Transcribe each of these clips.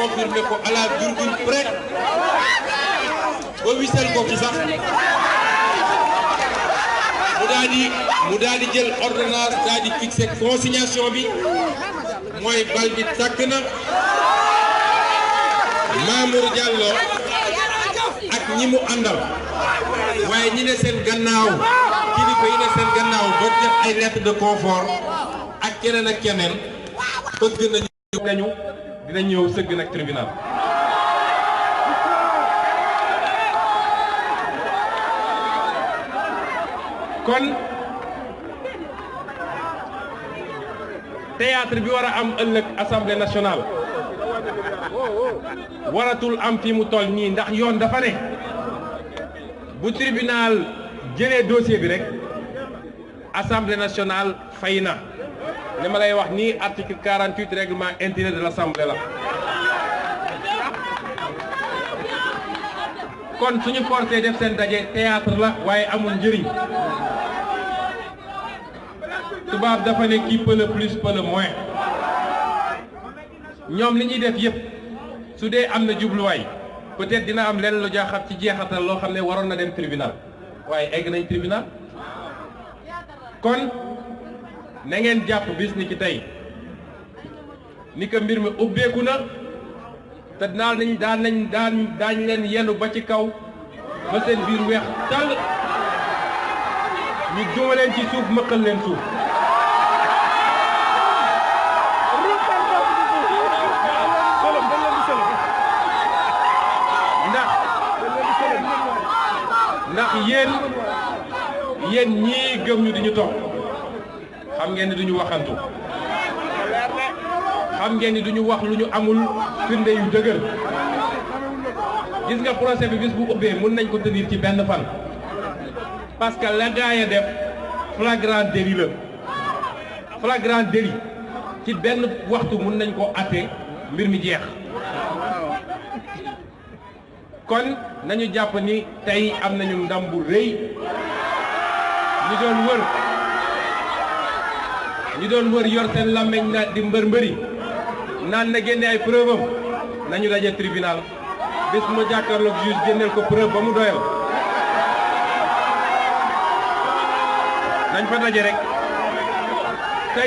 confirmer ko à la virgule près ba wisal ko fi sax mu daal di jël ordonnance daal di fixer consignation bi mooy bal bi tàkk na Mamour Diallo ak ñi mu àndal waaye ñi ne seen gannaaw kilifa yi ne seen gannaaw ba def ay lettre de confort ak keneen ak keneen bëgg nañu dina ñëw sëgg nag tribunal kon théâtre bi war a am ëllëg assemblée nationale waratul am fi mu toll nii ndax yoon dafa ne bu tribunal jëlee dossier bi rek assemblée nationale fay na li ma lay wax nii article 48 règlement intérieur de l'assemblée la kon suñu forcé def seen daje théâtre la waaye amul njëriñ tubaab dafa ne qui peut le plus peut le moins ñoom li ñuy def yëpp su dee am na jubluwaay peut-être dina am lenn lu jaaxat ci jeexatal loo xam ne waroon na dem tribunal waaye egg nañ tribunal kon na ngeen jàpp bis ni ki tey ni ko mbir mi ubbeeku na te daañ leen yenu ba ci kaw ba seen biir weex tàll ñu duma leen ci suuf mëqal leen suuf ndax yéen ñii gëm ñu di ñu topp xam ngeen ni duñu waxantu xam ngeen ni duñu wax lu ñu amul firnde yu dëgër gis nga procès bi bis bu ubbee mën nañ ko tenir ci benn fan parce que la gaaya def flagrant délit la flagrant délit ci benn waxtu mën nañ ko atte mbir mi jeex kon nañu jàpp ni tey am nañu ndam bu rëy ñi doon wër yor seen làmmeñ na di mbëri naan na génne ay preuve am nañu daje tribunal bés ma jàkkaarloog juge génneel ko preuve ba mu doyal nañ fa daje rek te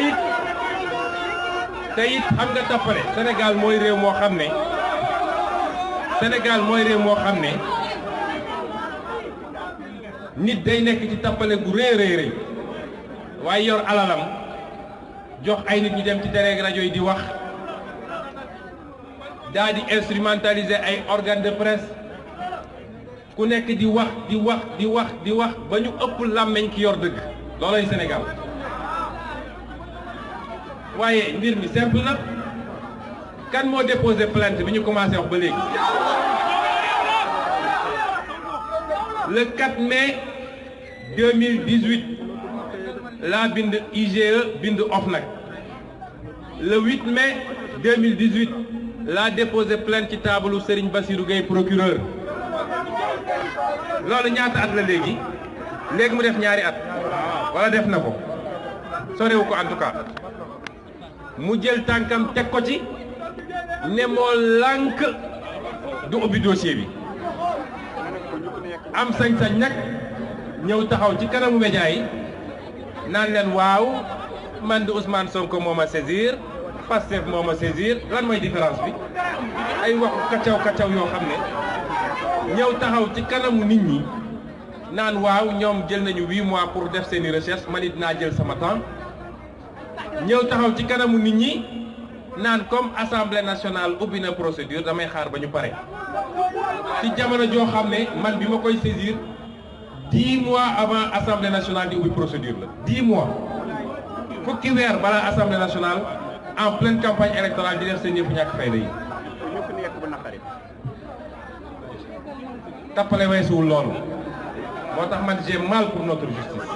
it xam nga tappale Sénégal mooy réew moo xam ne nit day nekk ci tappale gu rëy waaye yor alalam jox ay nit ñu dem ci télé rajo yi di wax daa di instrumentaliser ay organes de presse ku nekk di wax ba ñu ëpp làmmeñ ki yor dëgg loolay Sénégal waaye mbir mi simple na kan moo déposé plainte bi ñu commencé wax ba léegi le 4 mai 2018 laa bind IGE bind OFNAC le 8 mai 2018 laa déposé plainte ci taabalu Serigne Bassirou Gueye procureur loolu ñaata at la léegi mu def ñaari at wala def na ko sorewu ko en tout cas mu jël tànkam teg ko ci ne moo lànk du ubbi dossier bi am sañ-sañ nag ñëw taxaw ci kanamu média yi naan leen waaw man di Ousmane Sonko moo ma saisir Pastef moo ma saisir lan mooy différence bi ay waxu kacaw yoo xam ne ñëw taxaw ci kanamu nit ñi naan waaw ñoom jël nañu 8 mois pour def seeni recherche man it naa jël sama temps ñëw taxaw ci kanamu nit ñi naan comme assemblée nationale ubbi na procédure damay xaar ba ñu pare ci jamono joo xam ne man bi ma koy saisir 10 mois avant assemblée nationale di ubbi procédure la 10 mois fukki weer balaa assemblée nationale en pleine campagne électorale di def seen yëfu ñàkk fayda yi tappale weesuwul loolu moo tax man j'ai mal pour notre justice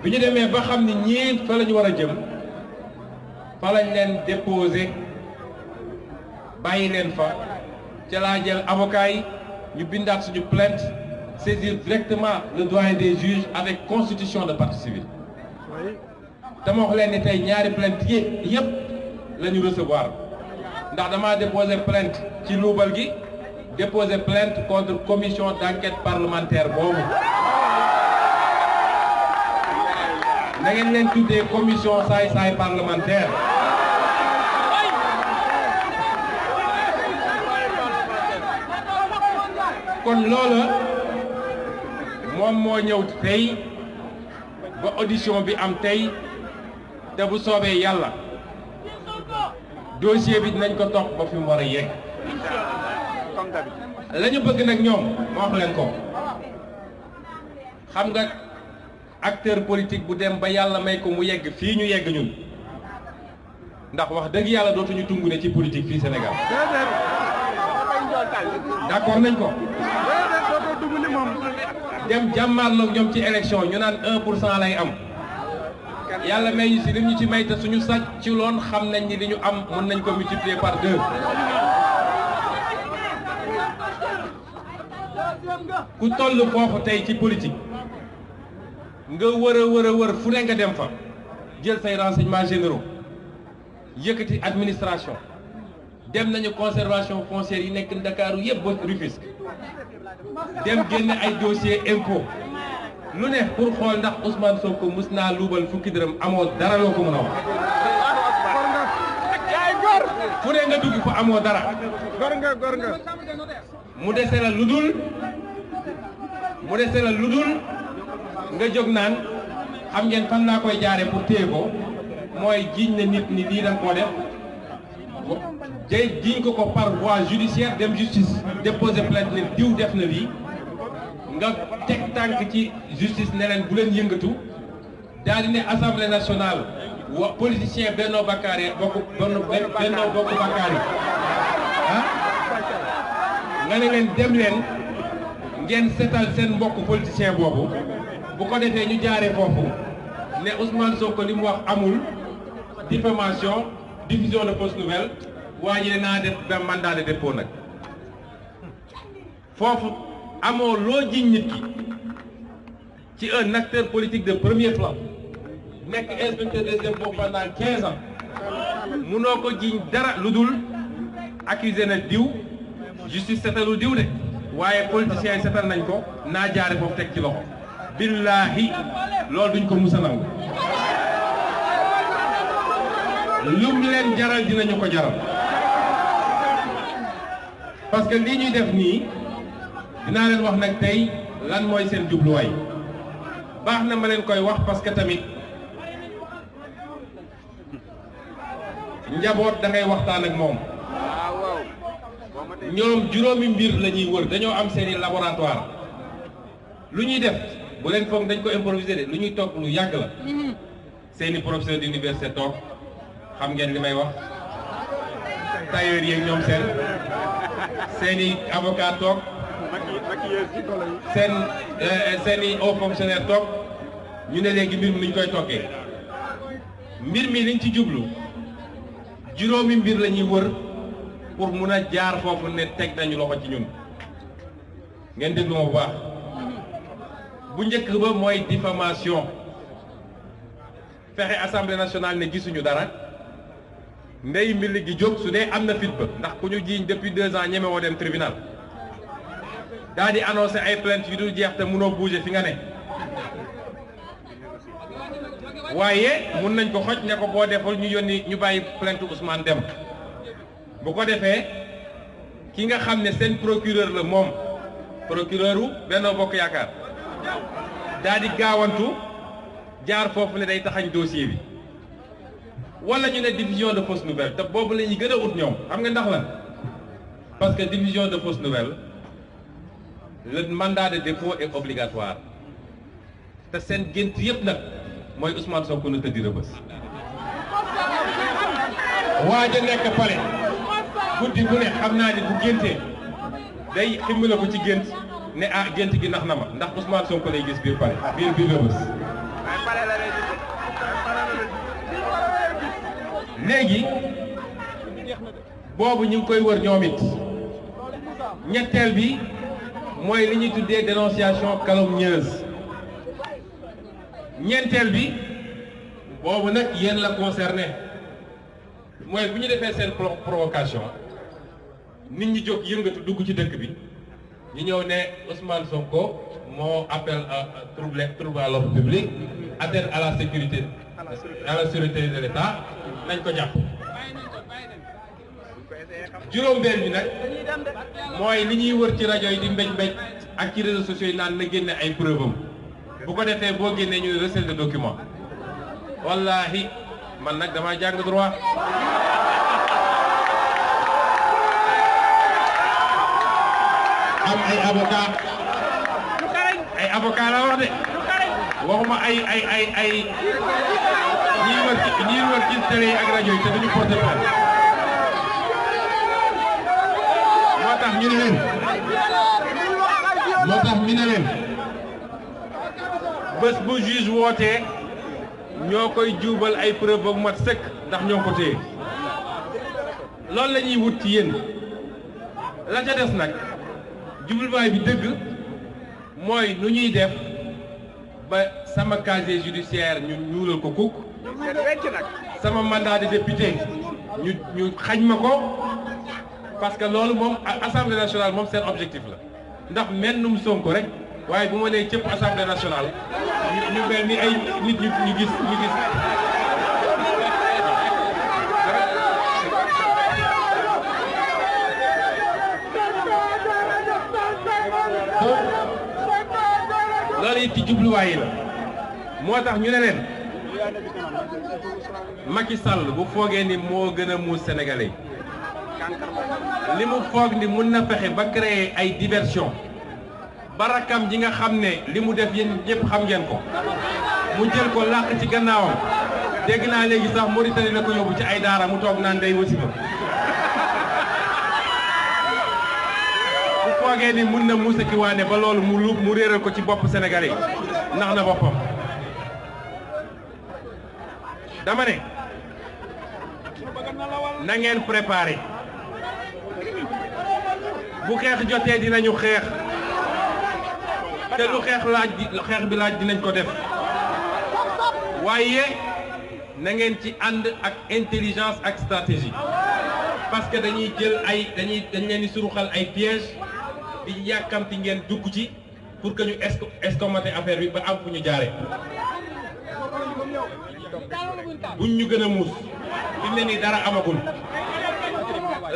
bi ñu demee ba xam ni ñii fa la ñu war a jëm fa lañ leen déposé bàyyi leen fa ca laa jël avocat yi ñu bindaat suñu plainte saisir directement le doyen des juges avec constitution de partie civile dama wax leen ni tey ñaari plainte yëpp la ñu recevoir ndax dama déposer plainte ci luubal gi déposer plainte contre commission d'enquête parlementaire boobu na ngeen leen tuddee commission saay-saay parlementaire kon loola moom moo ñëw tey ba audition bi am tey te bu soobee yàlla dossier bi dinañ ko topp ba fi mu war a yegg la ñu bëgg nag ñoom ma wax leen ko xam nga acteur politique bu dem ba yàlla may ko mu yegg fii ñu yegg ñun ndax wax dëgg yàlla dootuñu tungu ne ci politique fii Sénégal d'accord nañ ko dem jàmmaarloog ñoom ci élection ñu naan 1% lay am yàlla may ñu si lim ñu ci may te suñu sàcc ci loon xam nañ ni li ñu am mën nañ ko multiplier par 2 ku toll foofu tey ci politique nga wër fu ne nga dem fa jël say renseignements généraux yëkkati administration dem nañu conservation foncière yi nekk Ndakaaru yëpp ba Rufisque dem génne ay dossier impôt lu ne pour xool ndax Ousmane Sonko mus naa luubal fukki dërëm amoo dara loo ko mën a wax fu ne nga dugg fa amoo dara gor nga mu dese la lu dul nga jóg naan xam ngeen fan laa koy jaare pour téye ko mooy jiiñ na nit ni lii danga koo def jay jiiñ ko par voie judiciaire dem justice déposer plainte ne diw def na lii nga teg tànk ci justice ne leen bu leen yëngatu daal di ne assemblée nationale wa politicien Benno Bokk Yaakaar ah nga ne leen dem leen ngeen setal seen mbokk politicien boobu bu ko defee ñu jaaree foofu ne Ousmane Sonko li mu wax amul diffamation diffusion de fausse nouvelle waa ji ne naa def benn mandat de dépôt nag foofu amoo loo jiñ nit ki ci un acteur politique de premier plan nekk inspecteur des impôts pendant 15 ans munoo ko jiñ dara lu dul accusé na diw justice setalul diw de waaye politiciens yi setal nañ ko naa jaare foofu teg ci loxo billaahi loolu duñ ko musa nangu lum leen jaral dinañu ko jaral parce que lii ñuy def nii dinaa leen wax nag tey lan mooy seen jubluwaay baax na ma leen koy wax parce que tamit njaboot da ngay waxtaan ak moom ñoom juróomi mbir la ñuy wër dañoo am seeni laboratoire lu ñuy def bu leen foog dañ ko improviser de lu ñuy toog lu yàgg la seeni professeur d'université toog xam ngeen li may wax tailleur yeeg ñoom seeni avocat toog seeni haut fonctionnaire toog ñu ne léegi mbir mi nuñ koy toggee mbir mi liñ ci jublu juróomi mbir la ñuy wër pour mun a jaar foofu ne teg nañu loxo ci ñun ngeen déglu ma bu baax bu njëkk ba mooy diffamation fexe assemblée nationale ne gisuñu dara ndey mbili gi jóg su dee am na fit ba ndax ku ñu jiiñ depuis 2 ans ñeme woo dem tribunal daal di annoncé ay plainte yu dul jeex te mënoo bouger fi nga ne waaye mun nañ ko xoj ne ko boo deful ñu yónni ñu bàyyi plainte Ousmane dem bu ko defee ki nga xam ne seen procureur la moom procureur u Benno Bokk Yaakaar daal di gaawantu jaar foofu ne day taxañ dossier bi wala ñu ne diffusion de fausse nouvelle te boobu la ñuy gën a ut ñoom xam nga ndax lan parce que diffusion de fausse nouvelle le mandat de dépôt est obligatoire te seen gént yëpp nag mooy Ousmane Sonko na tëddi Rebeuss waaja nekk pale guddi bu ne xam naa ni bu géntee day ximmala ko ci gént ne ah gént gi nax na ma ndax Ousmane Sonko lay gis biir pale biir Rebeuss léegi boobu ñu ngi koy wër ñoom it ñetteel bi mooy li ñuy tuddee dénonciation calomnieuse ñeenteel bi boobu nag yéen la concerné mooy bu ñu defee seen provocation nit ñi jóg yëngatu dugg ci dëkk bi ñu ñëw ne Ousmane Sonko moo appel à trouble à l'ordre public, atteinte à la sécurité de l'État nañ ko jàpp. juróom-benn bi nag mooy li ñuy wër ci rajo yi di mbéj ak ci réseaux sociaux yi naan na génne ay preuve am bu ko defee boo génnee ñu recel de document wallahi man nag damaa jàng droit am ay avocat la wax de waxuma ay ñii wër ci télé yi ak rajo yi te duñu porté plainte moo tax ñu ne leen bés bu juge wootee ñoo koy juubal ay preuve ba mu mat sëkk ndax ñoo ko téye loolu la ñuy wut ci yéen la ca des nag jubluwaay bi dëgg mooy nu ñuy def ba sama casier judiciaire ñu ñuulal ko kukk sama mandat de député ñu xañ ma ko parce que loolu moom assemblée nationale moom seen objectif la ndax mennum Sonko rek waaye bu ma nee cëpp assemblée nationale ñu mel ni ay nit ñu gis loolu it ci jubluwaay yi la moo tax ñu ne leen Macky Sall bu foogee ni moo gën a muus sénégalais li mu foog ni mun na fexe ba créer ay diversion barakam ji nga xam ne li mu def yéen ñëpp xam ngeen ko mu jël ko làq ci gannaawam dégg naa léegi sax Mauritanie la ko yóbbu ci ay daara mu toog naan day wasifa bu foogee ni mun na muusa ki waane ba loolu mu réeral ko ci bopp sénégalais ndax na boppam dama ne na ngeen préparé bu xeex jotee dinañu xeex te lu xeex bi laaj dinañ ko def waaye na ngeen ci ànd ak intelligence ak stratégie parce que dañuy jël dañ leen di suruxal ay pièges di yàkkamti ngeen dugg ci pour que ñu escamoter affaire bi ba am fu ñu jaare buñ ñu gën a muus fi mu ne nii dara amagul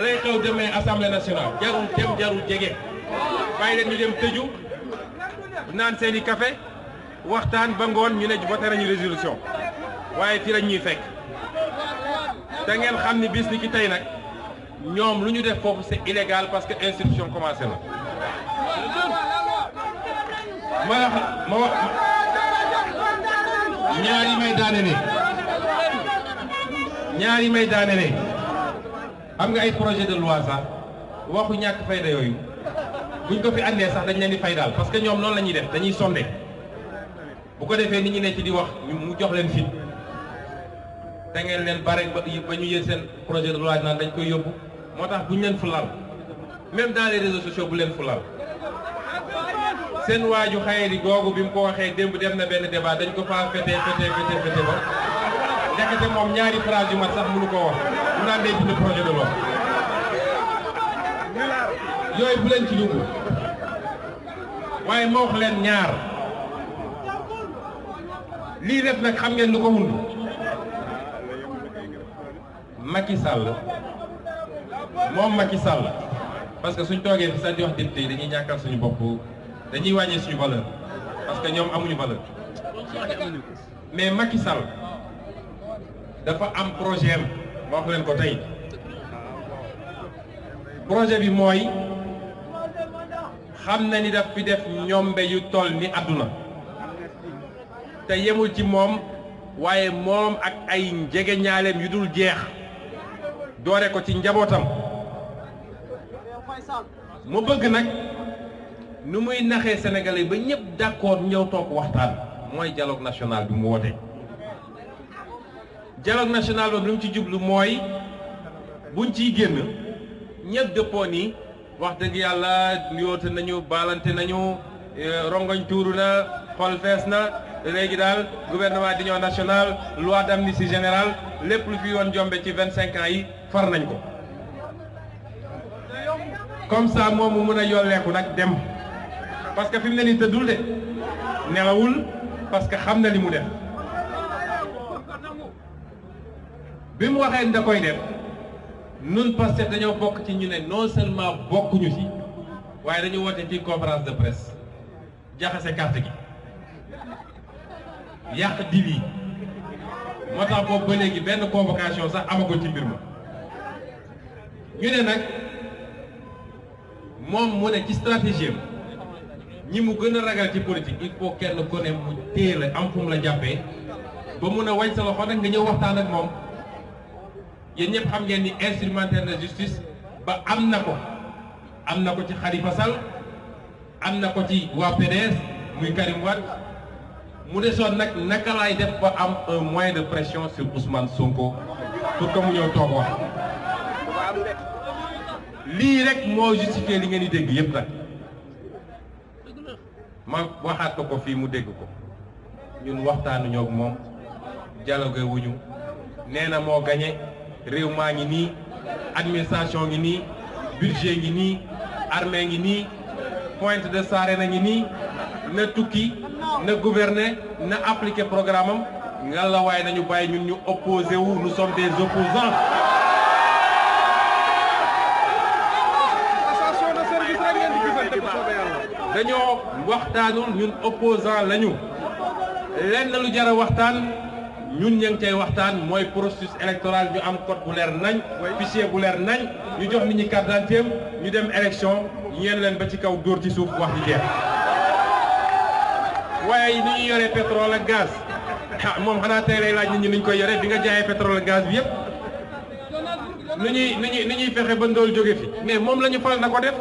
lay xew demee assemblée nationale jarul jege bàyyi leen ñu dem tëju naan seeni café waxtaan ba ngoon ñu ne voté nañu résolution waaye fii lañ ñuy fekk da ngeen xam ni bis ni ki tey nag ñoom lu ñu def foofu c'est illégal parce que instruction commencé na ma wax ñaar yi may daane am nga ay projet de loi sax waxu ñàkk fayda yooyu buñ ko fi andee sax dañ leen di faydaal parce que ñoom noonu la ñuy def dañuy sondé bu ko defee nit ñi ne ci di wax mu jox leen fit da ngeen leen bare ba ñu yéen seen projet de loi naan dañ koy yóbbu moo tax buñ leen fulal même dans les réseaux sociaux bu leen fulal seen waaju xaye di googu bi mu ko waxee démb dem na benn débat dañ ko faa fete ba ndekete moom ñaari phrase yu mat sax mënu koo wax mu naan day bind projet de loi yooyu bu leen ci dugg waaye ma wax leen ñaar lii def nag xam ngeen lu ko wund Macky Sall parce que suñ toogee fi sax di wax député yi dañuy ñàkkal suñu bopp dañuy wàññee suñu valeur parce que ñoom amuñu valeur mais Macky Sall dafa am projet am ma wax leen ko tey projet bi mooy xam na ni daf fi def ñombe yu toll ni àdduna te yemul ci moom waaye moom ak ay njege ñaaleem yu dul jeex doore ko ci njabootam mu bëgg nag nu muy naxee Sénégalais ba ñëpp d'accord ñëw toog waxtaan mooy dialogue national bi mu woote. dialogue national boobu li mu ci jublu mooy buñ ciy génn ñëpp dëppoo ni wax dëgg yàlla yoote nañu baalante nañu rongoñ tuuru na xol fees na léegi daal gouvernement d'union nationale loi d'amnistie générale lépp lu fi yoon jombe ci 25 ans yi far nañ ko comme ça moom mu mën a yolleeku nag dem parce que fi mu ne nii tëddul de nelawul parce que xam na li mu def bi mu waxee da koy def nun Pastef dañoo bokk ci ñu ne non seulement bokkuñu ci waaye dañu woote fii conférence de presse jaxase carte gi yàq dil yi moo tax boobu ba léegi benn convocation sax amagul ci mbir ma ñu ne nag moom mu ne ci stratégie am ñi mu gën a ragal ci politique il faut kenn ku ne mu téye la am fu mu la jàppee ba mun a wañ sa loxo nag nga ñëw waxtaan ak moom yéen ñëpp xam ngeen ni instrumentaire de justice ba am na ko ci Khalifa Sall am na ko ci waa PDS muy Karim Wade mu desoon nag naka laay def ba am un moyen de pression sur Ousmane Sonko pour que mu ñëw toog wax lii rek moo justifié li ngeen di dégg yëpp nag ma waxaat ko fii mu dégg ko ñun waxtaanuñoo ak moom dialogue wuñu nee na moo gagné réew maa ngi nii administration ngi nii budget ngi nii armée ngi nii Pointe de Sarène ngi nii na tukki na gouverner na appliquer programme am nga la waaye nañu bàyyi ñun ñu opposé wu nous sommes des opposants dañoo waxtaanul ñun opposant lañu lenn lu jar a waxtaan ñun ña ngi cay waxtaan mooy processus électoral ñu am code bu leer nañ fichier bu leer nañ ñu jox nit ñi carte d'identité ñu dem élection ñeen leen ba ci kaw dóor ci suuf wax ji jeex waaye ni ñuy yoree pétrole ak gaz moom xanaa tey lay laaj nit ñi nuñ koy yore bi nga jaayee pétrole ak gaz bi yëpp ni ñuy fexe ba ndool jóge fi mais moom la ñu fal na ko def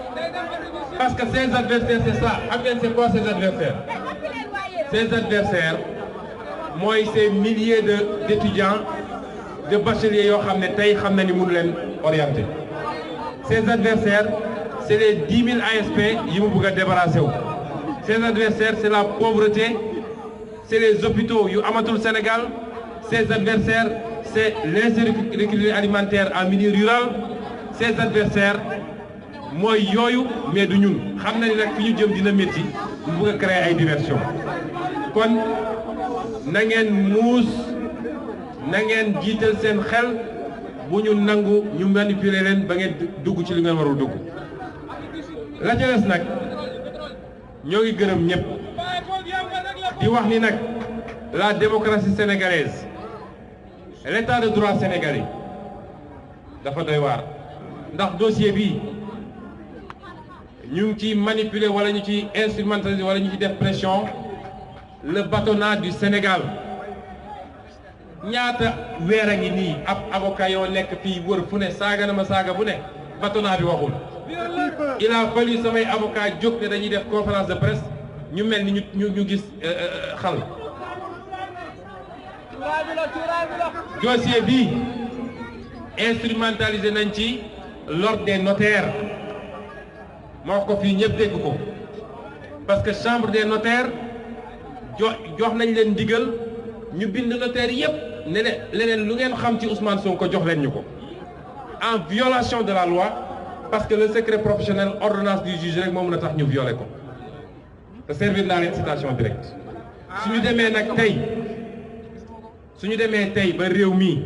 parce que ses adversaires c'est ça xam ngeen c'est quoi ses adversaires mooy ces milliers d'étudiants de bacheliers yoo xam ne tey xam na ni mënu leen orienter ses adversaires c'est les 10 000 ASP yi mu bëgg a débarrasser wu ses adversaires c'est la pauvreté c'est les hôpitaux yu amatul Sénégal ses adversaires c'est l'insécurité alimentaire en milieu rural ses adversaires mooy yooyu mais du ñun xam na ni nag fi ñu jëm dina métti mu bëgg a créer ay diversion kon na ngeen muus na ngeen jiital seen xel bu ñu nangu ñu manipuler leen ba ngeen dugg ci li ngeen warul dugg la ca des nag ñoo ngi gërëm ñëpp di wax ni nag la démocratie sénégalaise l'état de droit sénégalais dafa doy waar ndax dossier bi ñu ngi ci manipuler wala ñu ci instrumentaliser wala ñu ci def pression le bâtonnat du Sénégal ñaata weer a ngi nii ab avocat yoo nekk fii wër fu ne saaga na ma saaga bu ne bâtonnat bi waxul il a fallu samay avocat jóg ne dañuy def conférence de presse ñu mel ni ñu gis xal dossier bi instrumentalisé nañ ci l'ordre des notaires moo ko fii ñëpp dégg ko parce que chambre des notaires jox nañ leen ndigal ñu bind notaire yëpp ne leneen lu ngeen xam ci Ousmane Sonko jox leen ñu ko en violation de la loi parce que le secret professionnel ordonnance du juge rek moo mën a tax ñu violer ko te servir naa leen citation directe suñu demee nag tey ba réew mi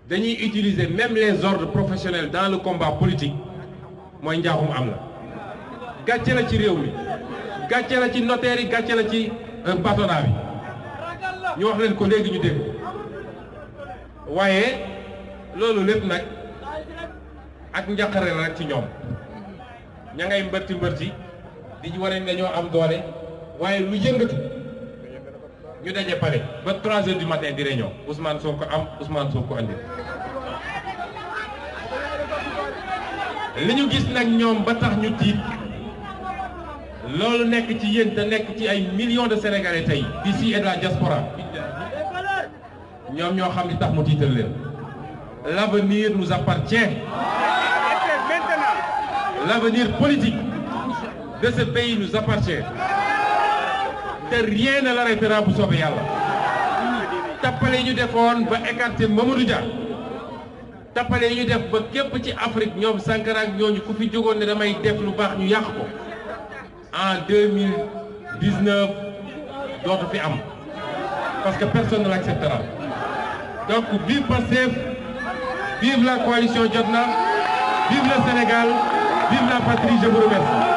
dañuy utiliser même les ordres professionnels dans le combat politique mooy njaaxum am na gàcce la ci réew mi gàcce la ci notaire yi gàcce la ci bâtonnat bi ñu wax leen ko léegi ñu dégg waaye loolu lépp nag ak njaqare la rek ci ñoom ña ngay mbërti di wane ne dañoo am doole waaye lu yëngatu ñu daje pare ba 3 heures du matin di réunion Ousmane Sonko am Ousmane Sonko andi li ñu gis nag ñoom ba tax ñu tiit loolu nekk ci yéen te nekk ci ay millions de Sénégalais tey d'ici et de la diaspora ñoom ñoo xam li tax mu tiital leen l'avenir nous appartient l'avenir politique de ce pays nous appartient te rien ne l'arrêtera bu soobee yàlla tappale yi ñu defoon ba écarter Mamadou Dia tappale yi ñu def ba képp ci Afrique ñoom Sankara ak ñooñu ku fi jógoon ne damay def lu baax ñu yàq ko en 2019 dootu fi am parce que personne ne l'acceptera. Donc vive Pastef, vive la coalition Jotna, vive le Sénégal, vive la patrie, je vous remercie.